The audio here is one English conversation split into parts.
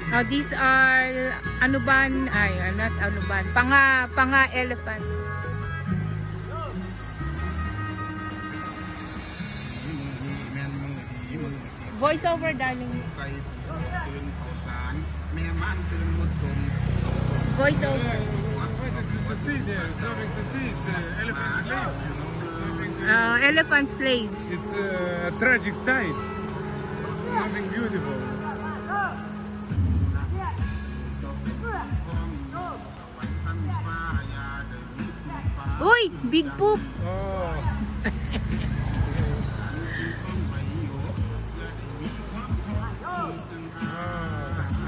Now these are anuban, not anuban, panga elephant. Voice over, darling. Voice over. Elephant slaves. It's a tragic sight. Nothing beautiful. Uy, big poop. Oh.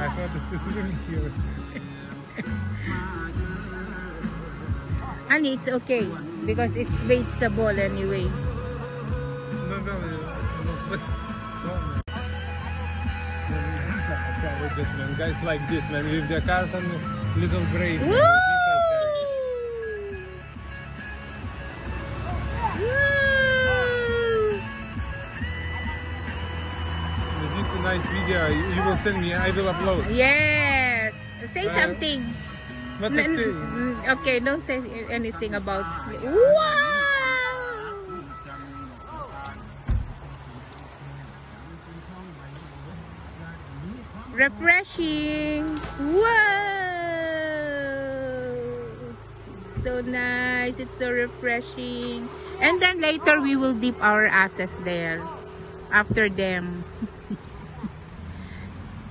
I thought this was really cute. And it's okay because it's vegetable anyway. No, but no. With this man, guys like this man, with their cars and little brave. Woo! If this is a nice video, you will send me, I will upload. Yes. Say something. What to say? Okay, don't say anything about. Wow! Refreshing. Wow! So nice. It's so refreshing. And then later we will dip our asses there after them.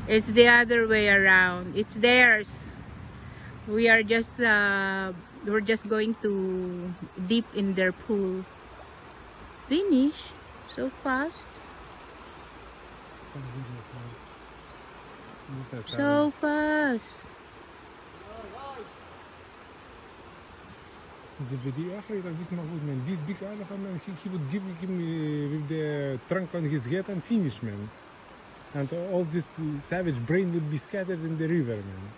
It's the other way around. It's theirs. We are just we're just going to dip in their pool. Finish so fast. So fast. The video actually like this good man. This big elephant man, he would give him with the trunk on his head and finish man. And all this savage brain would be scattered in the river man.